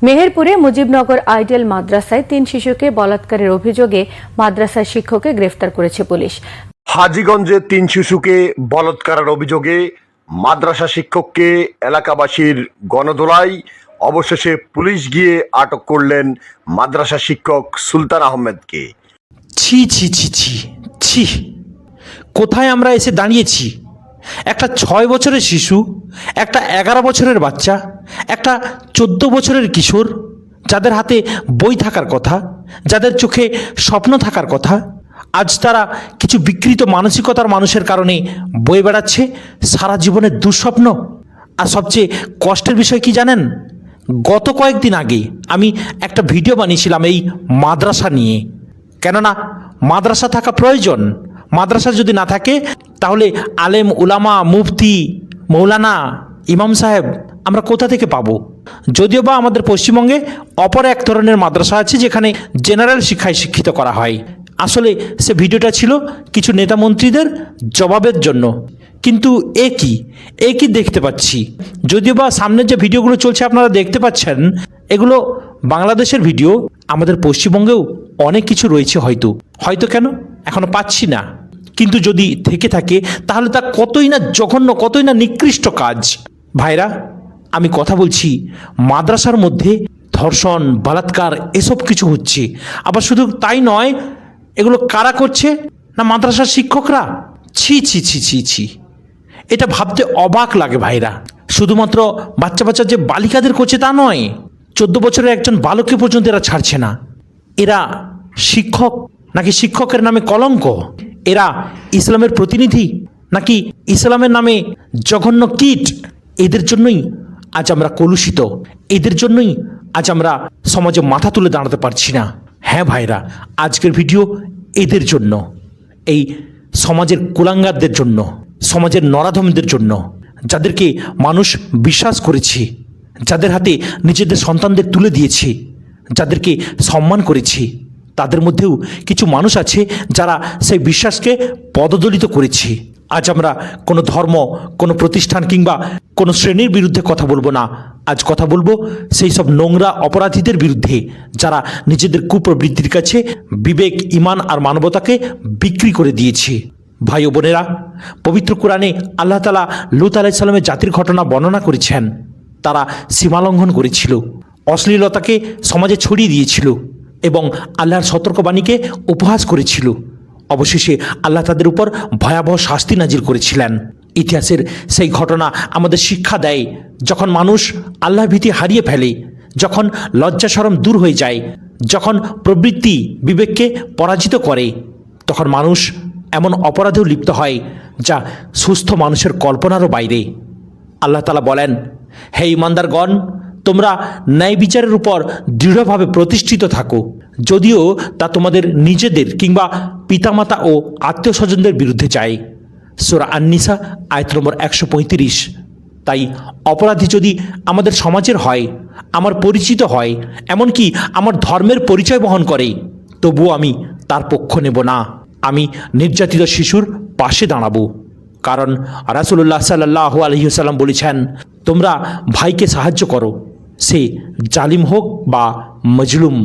মেহেরপুরে Mujibnagar ideal মাদ্রাসায় 3 শিশুকে বলাৎকারের অভিযোগে মাদ্রাসার শিক্ষককে গ্রেফতার করেছে পুলিশ। হাজীগঞ্জে 3 শিশুকে বলাৎকারের অভিযোগে মাদ্রাসা শিক্ষককে এলাকাবাসীর গণধোলাই। অবশেষে পুলিশ গিয়ে আটক করলেন মাদ্রাসা শিক্ষক সুলতান আহমেদকে। ছি ছি ছি ছি ছি, কোথায় আমরা এসে দাঁড়িয়েছি? একটা 6 বছরের শিশু, একটা 11 বছরের বাচ্চা, একটা 14 বছরের কিশোর, যাদের হাতে বই থাকার কথা, যাদের চোখে স্বপ্ন থাকার কথা, আজ তারা কিছু বিকৃত মানসিকতার মানুষের কারণে বয়ে বেড়াচ্ছে সারা জীবনের দুঃস্বপ্ন। আর সবচেয়ে কষ্টের বিষয় কি জানেন? গত কয়েকদিন আগে আমি একটা ভিডিও বানিয়েছিলাম এই মাদ্রাসা নিয়ে, কেননা মাদ্রাসা থাকা প্রয়োজন। মাদ্রাসা যদি না থাকে তাহলে আলেম, উলামা, মুফতি, মৌলানা, ইমাম সাহেব আমরা কোথা থেকে পাবো? যদিও বা আমাদের পশ্চিমবঙ্গে অপর এক ধরনের মাদ্রাসা আছে যেখানে জেনারেল শিক্ষায় শিক্ষিত করা হয়। আসলে সে ভিডিওটা ছিল কিছু নেতা মন্ত্রীদের জবাবের জন্য, কিন্তু এ কি দেখতে পাচ্ছি? যদিও বা সামনের যে ভিডিওগুলো চলছে আপনারা দেখতে পাচ্ছেন, এগুলো বাংলাদেশের ভিডিও। আমাদের পশ্চিমবঙ্গেও অনেক কিছু রয়েছে, হয়তো কেন এখনো পাচ্ছি না, কিন্তু যদি থেকে থাকে তাহলে তা কতই না জঘন্য, কতই না নিকৃষ্ট কাজ। ভাইরা, আমি কথা বলছি মাদ্রাসার মধ্যে ধর্ষণ, বলাৎকার এসব কিছু হচ্ছে। আবার শুধু তাই নয়, এগুলো কারা করছে? না মাদ্রাসার শিক্ষকরা। ছি ছি ছি ছি ছি, এটা ভাবতে অবাক লাগে ভাইরা। শুধুমাত্র বাচ্চা যে বালিকাদের করছে তা নয়, 14 বছরের একজন বালককে পর্যন্ত এরা ছাড়ছে না। এরা শিক্ষক নাকি শিক্ষকের নামে কলঙ্ক? এরা ইসলামের প্রতিনিধি নাকি ইসলামের নামে জঘন্য কীট? এদের জন্যই আজ আমরা কলুষিত, এদের জন্যই আজ আমরা সমাজে মাথা তুলে দাঁড়াতে পারছি না। হ্যাঁ ভাইরা, আজকের ভিডিও এদের জন্য, এই সমাজের কুলাঙ্গারদের জন্য, সমাজের নরাধমদের জন্য, যাদেরকে মানুষ বিশ্বাস করেছে, যাদের হাতে নিজেদের সন্তানদের তুলে দিয়েছে, যাদেরকে সম্মান করেছে। তাদের মধ্যেও কিছু মানুষ আছে যারা সেই বিশ্বাসকে পদদলিত করেছে। আজ আমরা কোনো ধর্ম, কোনো প্রতিষ্ঠান কিংবা কোনো শ্রেণীর বিরুদ্ধে কথা বলবো না। আজ কথা বলবো সেই সব নোংরা অপরাধীদের বিরুদ্ধে, যারা নিজেদের কুপ্রবৃত্তির কাছে বিবেক, ঈমান আর মানবতাকে বিক্রি করে দিয়েছে। ভাই ও বোনেরা, পবিত্র কোরআনে আল্লাহ তাআলা লূত আলাইহিস সালামের জাতির ঘটনা বর্ণনা করেছেন। তারা সীমালঙ্ঘন করেছিল, অশ্লীলতাকে সমাজে ছড়িয়ে দিয়েছিল এবং আল্লাহর সতর্কবাণীকে উপহাস করেছিল। অবশেষে আল্লাহ তাদের উপর ভয়াবহ শাস্তি নাজিল করেছিলেন। ইতিহাসের সেই ঘটনা আমাদের শিক্ষা দেয়, যখন মানুষ আল্লাহ ভীতি হারিয়ে ফেলে, যখন লজ্জা শরম দূর হয়ে যায়, যখন প্রবৃত্তি বিবেককে পরাজিত করে, তখন মানুষ এমন অপরাধেও লিপ্ত হয় যা সুস্থ মানুষের কল্পনারও বাইরে। আল্লাহ তাআলা বলেন, হে ঈমানদারগণ, তোমরা ন্যায় বিচারের উপর দৃঢ়ভাবে প্রতিষ্ঠিত থাকো, যদিও তা তোমাদের নিজেদের কিংবা পিতামাতা ও আত্মীয় স্বজনদের বিরুদ্ধে যায়। সূরা আন-নিসা আয়াত নম্বর 135। তাই অপরাধী যদি আমাদের সমাজের হয়, আমার পরিচিত হয়, এমনকি আমার ধর্মের পরিচয় বহন করে, তবুও আমি তার পক্ষ নেব না। আমি নির্যাতিত শিশুর পাশে দাঁড়াবো। কারণ রাসূলুল্লাহ সাল্লাল্লাহু আলাইহি ওয়াসাল্লাম বলেছেন, তোমরা ভাইকে সাহায্য করো, সে জালিম হোক বা মজলুম।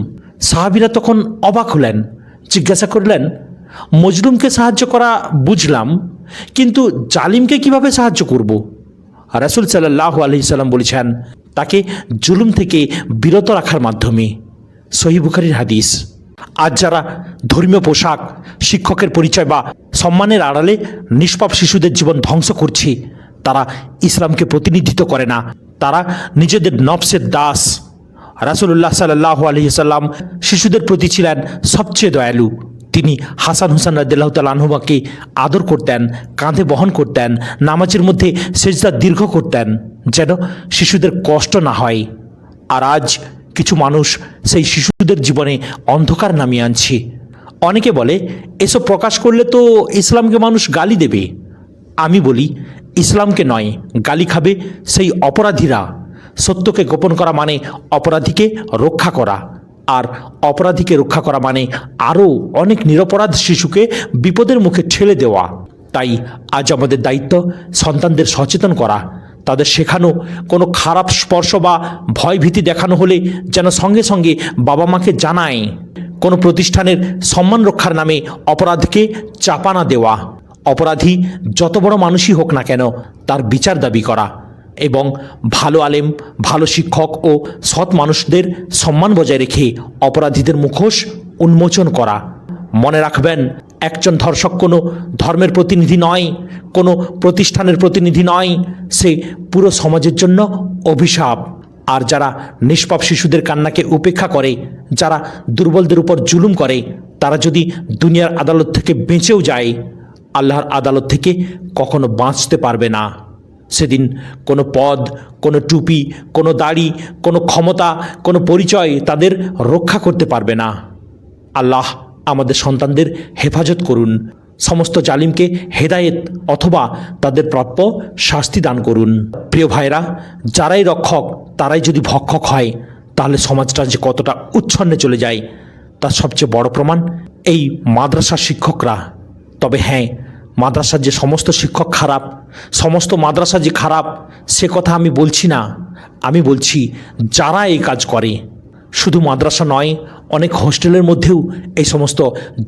সাহাবীরা তখন অবাক হলেন, জিজ্ঞাসা করলেন, মজলুমকে সাহায্য করা বুঝলাম, কিন্তু জালিমকে কিভাবে সাহায্য করব? রাসূল সাল্লাল্লাহু আলাইহি ওয়াসাল্লাম বলেছেন, তাকে জুলুম থেকে বিরত রাখার মাধ্যমে। সহিহ বুখারীর হাদিস। আজ যারা ধর্মীয় পোশাক, শিক্ষকের পরিচয় বা সম্মানের আড়ালে নিষ্পাপ শিশুদের জীবন ধ্বংস করছে, তারা ইসলামকে প্রতিনিধিত্ব করে না, তারা নিজেদের নফসের দাস। রাসূলুল্লাহ সাল্লাল্লাহু আলাইহি ওয়াসাল্লাম শিশুদের প্রতি ছিলেন সবচেয়ে দয়ালু। তিনি হাসান হুসাইন রাদিয়াল্লাহু তাআলা আনহুমাকে আদর করতেন, কাঁধে বহন করতেন, নামাজের মধ্যে সেজদা দীর্ঘ করতেন, যেন শিশুদের কষ্ট না হয়। আর আজ কিছু মানুষ সেই শিশুদের জীবনে অন্ধকার নামিয়ে আনছে। অনেকে বলে, এসব প্রকাশ করলে তো ইসলামকে মানুষ গালি দেবে। আমি বলি, ইসলামকে নয়, গালি খাবে সেই অপরাধীরা। সত্যকে গোপন করা মানে অপরাধীকে রক্ষা করা, আর অপরাধীকে রক্ষা করা মানে আরও অনেক নিরপরাধ শিশুকে বিপদের মুখে ঠেলে দেওয়া। তাই আজ আমাদের দায়িত্ব সন্তানদের সচেতন করা, তাদের শেখানো কোনো খারাপ স্পর্শ বা ভয়ভীতি দেখানো হলে যেন সঙ্গে সঙ্গে বাবা মাকে জানায়। কোনো প্রতিষ্ঠানের সম্মান রক্ষার নামে অপরাধকে চাপা না দেওয়া, অপরাধী যত বড় মানুষই হোক না কেন তার বিচার দাবি করা এবং ভালো আলেম, ভালো শিক্ষক ও সৎ মানুষদের সম্মান বজায় রেখে অপরাধীদের মুখোশ উন্মোচন করা। মনে রাখবেন, একজন ধর্ষক কোনো ধর্মের প্রতিনিধি নয়, কোনো প্রতিষ্ঠানের প্রতিনিধি নয়, সে পুরো সমাজের জন্য অভিশাপ। আর যারা নিষ্পাপ শিশুদের কান্নাকে উপেক্ষা করে, যারা দুর্বলদের উপর জুলুম করে, তারা যদি দুনিয়ার আদালত থেকে বেঁচেও যায়, আল্লাহর আদালত থেকে কখনো বাঁচতে পারবে না। সেদিন কোনো পদ, কোনো টুপি, কোনো দাড়ি, কোনো ক্ষমতা, কোনো পরিচয় তাদের রক্ষা করতে পারবে না। আল্লাহ আমাদের সন্তানদের হেফাজত করুন, সমস্ত জালিমকে হেদায়েত অথবা তাদের প্রাপ্য শাস্তি দান করুন। প্রিয় ভাইরা, যারাই রক্ষক তারাই যদি ভক্ষক হয়, তাহলে সমাজটা যে কতটা উচ্ছন্নে চলে যায় তার সবচেয়ে বড় প্রমাণ এই মাদ্রাসার শিক্ষকরা। তবে হ্যাঁ, মাদ্রাসার যে সমস্ত শিক্ষক খারাপ, সমস্ত মাদ্রাসা যে খারাপ, সে কথা আমি বলছি না। আমি বলছি যারা এই কাজ করে। শুধু মাদ্রাসা নয়, অনেক হোস্টেলের মধ্যেও এই সমস্ত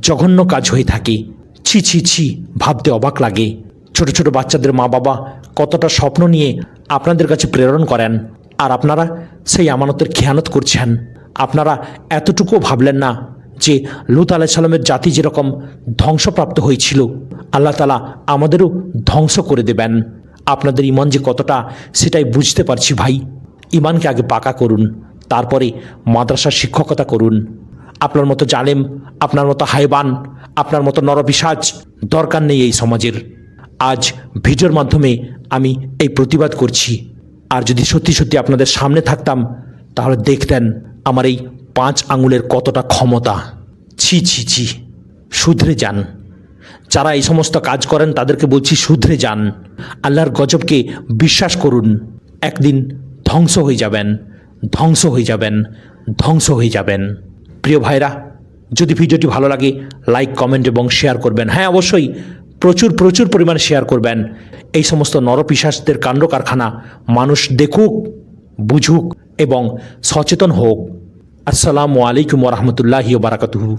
জঘন্য কাজ হয়ে থাকে। ছি ছি ছি, ভাবতে অবাক লাগে। ছোট ছোট বাচ্চাদের মা বাবা কতটা স্বপ্ন নিয়ে আপনাদের কাছে প্রেরণ করেন, আর আপনারা সেই আমানতের খেয়ানত করছেন। আপনারা এতটুকুও ভাবলেন না যে লূত আলাইহিস সালামের জাতি যেরকম ধ্বংসপ্রাপ্ত হয়েছিল, আল্লাহ তাআলা আমাদেরও ধ্বংস করে দেবেন। আপনাদের ঈমান যে কতটা সেটাই বুঝতে পারছি ভাই। ঈমানকে আগে পাকা করুন, তারপরে মাদ্রাসার শিক্ষকতা করুন। আপনার মতো জালেম, আপনার মতো হায়বান, আপনার মতো নরপিশাচ দরকার নেই এই সমাজের। আজ ভিডিওর মাধ্যমে আমি এই প্রতিবাদ করছি। আর যদি সত্যি সত্যি আপনাদের সামনে থাকতাম তাহলে দেখতেন আমার এই 5 আঙুলের কতটা ক্ষমতা। ছি ছি ছি, শুধরে যান। যারা এই সমস্ত কাজ করেন তাদেরকে বলছি শুধরে যান। আল্লাহর গজবকে বিশ্বাস করুন। একদিন ধ্বংস হয়ে যাবেন, ধ্বংস হয়ে যাবেন, ধ্বংস হয়ে যাবেন। প্রিয় ভাইরা, যদি ভিডিওটি ভালো লাগে লাইক, কমেন্ট এবং শেয়ার করবেন। হ্যাঁ, অবশ্যই প্রচুর প্রচুর পরিমাণে শেয়ার করবেন। এই সমস্ত নরপিশাচদের কাণ্ড কারখানা মানুষ দেখুক, বুঝুক এবং সচেতন হোক। আসসালামু আলাইকুম ওয়া রাহমাতুল্লাহি ওয়া বারাকাতুহু।